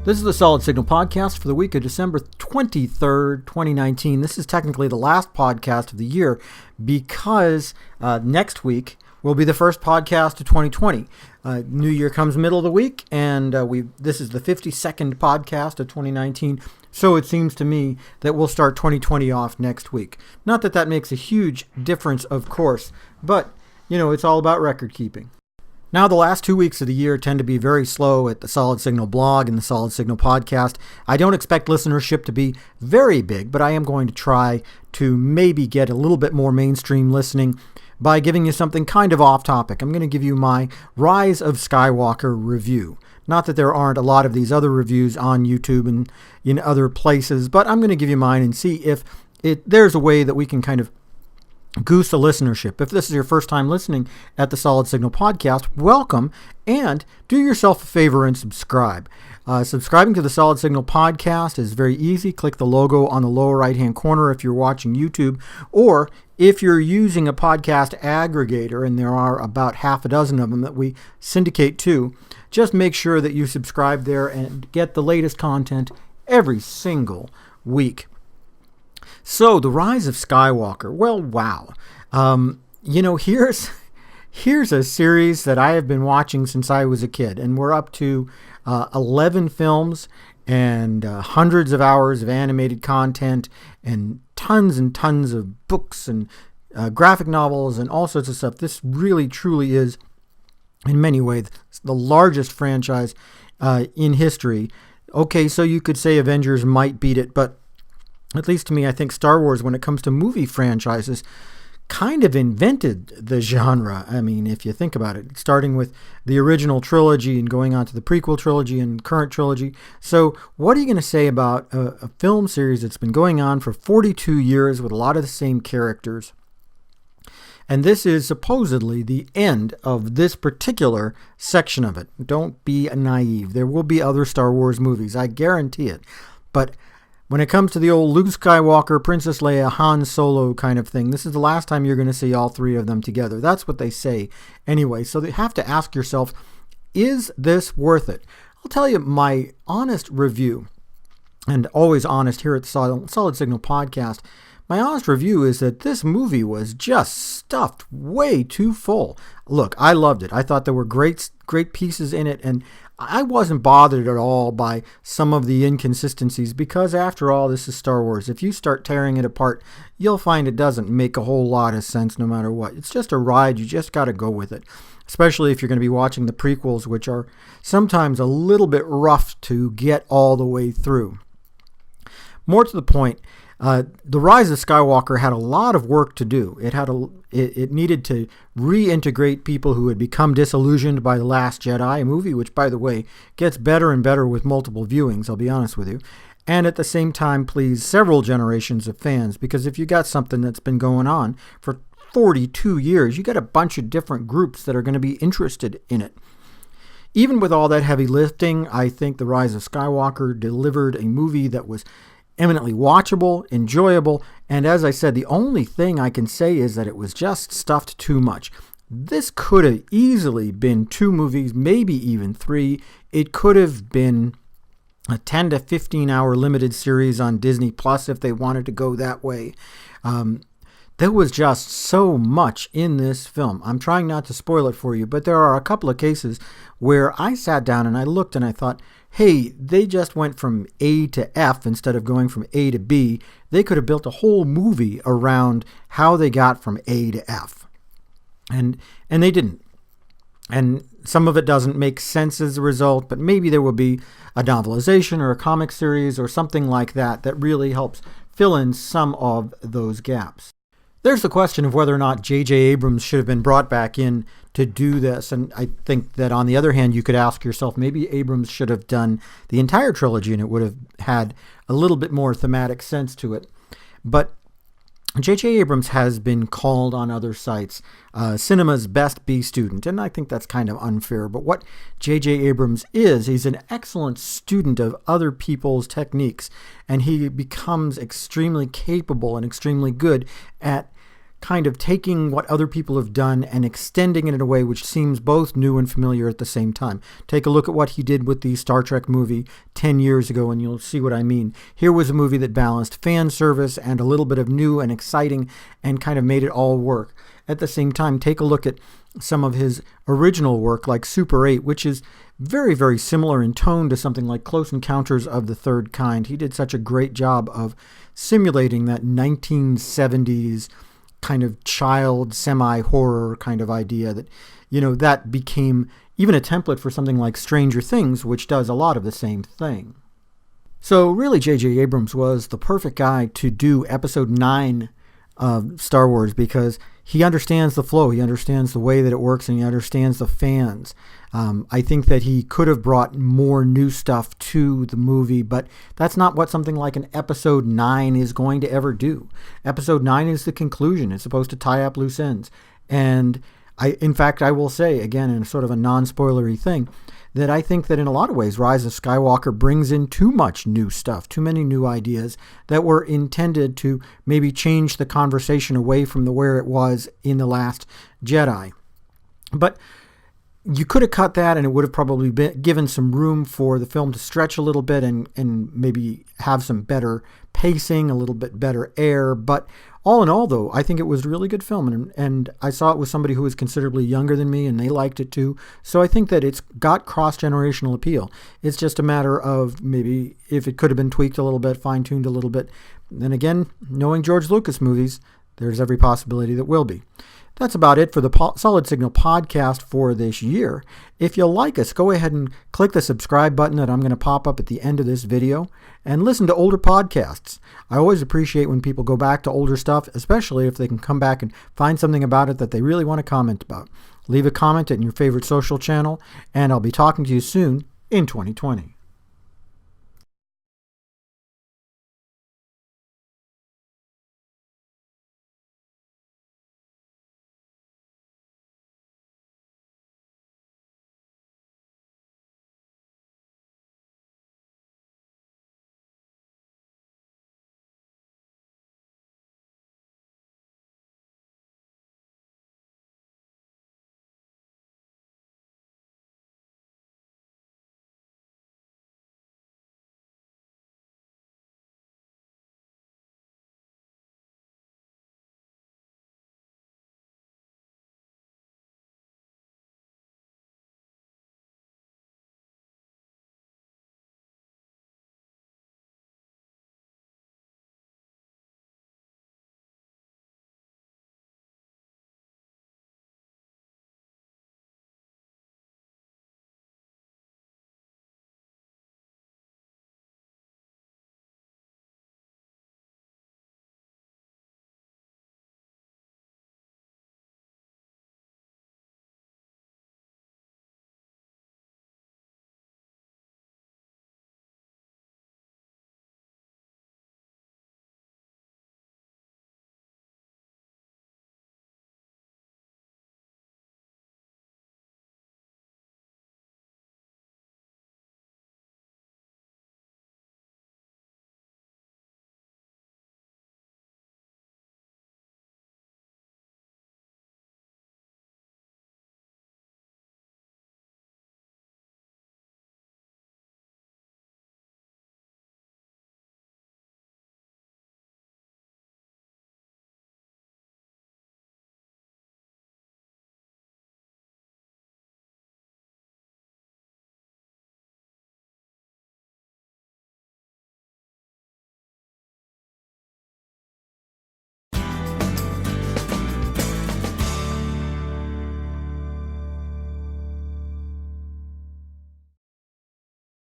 This is the Solid Signal podcast for the week of December 23rd, 2019. This is technically the last podcast of the year because next week will be the first podcast of 2020. New Year comes middle of the week, and this is the 52nd podcast of 2019. So it seems to me that we'll start 2020 off next week. Not that that makes a huge difference, of course, but, it's all about record keeping. Now, the last 2 weeks of the year tend to be very slow at the Solid Signal blog and the Solid Signal podcast. I don't expect listenership to be very big, but I am going to try to maybe get a little bit more mainstream listening by giving you something kind of off topic. I'm going to give you my Rise of Skywalker review. Not that there aren't a lot of these other reviews on YouTube and in other places, but I'm going to give you mine and see if there's a way that we can kind of goose the listenership. If this is your first time listening at the Solid Signal podcast, welcome, and do yourself a favor and subscribe. Subscribing to the Solid Signal podcast is very easy. Click the logo on the lower right-hand corner if you're watching YouTube, or if you're using a podcast aggregator, and there are about half a dozen of them that we syndicate to, just make sure that you subscribe there and get the latest content every single week. So, the Rise of Skywalker. Well, wow. Here's a series that I have been watching since I was a kid, and we're up to 11 films and hundreds of hours of animated content and tons of books and graphic novels and all sorts of stuff. This really, truly is, in many ways, the largest franchise in history. Okay, so you could say Avengers might beat it, but at least to me, I think Star Wars, when it comes to movie franchises, kind of invented the genre. I mean, if you think about it, starting with the original trilogy and going on to the prequel trilogy and current trilogy. So what are you going to say about a film series that's been going on for 42 years with a lot of the same characters? And this is supposedly the end of this particular section of it. Don't be naive. There will be other Star Wars movies. I guarantee it. But when it comes to the old Luke Skywalker, Princess Leia, Han Solo kind of thing, this is the last time you're going to see all three of them together. That's what they say anyway. So you have to ask yourself, is this worth it? I'll tell you my honest review, and always honest here at the Solid Signal podcast. My honest review is that this movie was just stuffed way too full. Look, I loved it. I thought there were great pieces in it, and I wasn't bothered at all by some of the inconsistencies because, after all, this is Star Wars. If you start tearing it apart, you'll find it doesn't make a whole lot of sense no matter what. It's just a ride. You just got to go with it, especially if you're going to be watching the prequels, which are sometimes a little bit rough to get all the way through. More to the point, The Rise of Skywalker had a lot of work to do. It needed to reintegrate people who had become disillusioned by The Last Jedi, a movie which, by the way, gets better and better with multiple viewings, I'll be honest with you, and at the same time please several generations of fans, because if you got something that's been going on for 42 years, you got a bunch of different groups that are going to be interested in it. Even with all that heavy lifting, I think The Rise of Skywalker delivered a movie that was eminently watchable, enjoyable, and as I said, the only thing I can say is that it was just stuffed too much. This could have easily been 2 movies, maybe even 3. It could have been a 10 to 15 hour limited series on Disney Plus if they wanted to go that way. There was just so much in this film. I'm trying not to spoil it for you, but there are a couple of cases where I sat down and I looked and I thought, hey, they just went from A to F instead of going from A to B. They could have built a whole movie around how they got from A to F. And they didn't. And some of it doesn't make sense as a result, but maybe there will be a novelization or a comic series or something like that that really helps fill in some of those gaps. There's the question of whether or not J.J. Abrams should have been brought back in to do this. And I think that on the other hand, you could ask yourself, maybe Abrams should have done the entire trilogy and it would have had a little bit more thematic sense to it. But J.J. Abrams has been called on other sites cinema's best B student, and I think that's kind of unfair. But what J.J. Abrams is, he's an excellent student of other people's techniques, and he becomes extremely capable and extremely good at kind of taking what other people have done and extending it in a way which seems both new and familiar at the same time. Take a look at what he did with the Star Trek movie 10 years ago, and you'll see what I mean. Here was a movie that balanced fan service and a little bit of new and exciting and kind of made it all work. At the same time, take a look at some of his original work like Super 8, which is very, very similar in tone to something like Close Encounters of the Third Kind. He did such a great job of simulating that 1970s kind of child semi-horror kind of idea that, that became even a template for something like Stranger Things, which does a lot of the same thing. So really, J.J. Abrams was the perfect guy to do Episode 9 of Star Wars because he understands the flow, he understands the way that it works, and he understands the fans. I think that he could have brought more new stuff to the movie, but that's not what something like an Episode 9 is going to ever do. Episode 9 is the conclusion. It's supposed to tie up loose ends. And in fact, I will say, again, in sort of a non-spoilery thing, that I think that in a lot of ways, Rise of Skywalker brings in too much new stuff, too many new ideas that were intended to maybe change the conversation away from where it was in The Last Jedi. But you could have cut that and it would have probably given some room for the film to stretch a little bit and maybe have some better pacing, a little bit better air. But all in all, though, I think it was a really good film. And I saw it with somebody who was considerably younger than me and they liked it too. So I think that it's got cross-generational appeal. It's just a matter of maybe if it could have been tweaked a little bit, fine-tuned a little bit. Then again, knowing George Lucas movies, there's every possibility that will be. That's about it for the Solid Signal podcast for this year. If you like us, go ahead and click the subscribe button that I'm going to pop up at the end of this video and listen to older podcasts. I always appreciate when people go back to older stuff, especially if they can come back and find something about it that they really want to comment about. Leave a comment in your favorite social channel, and I'll be talking to you soon in 2020.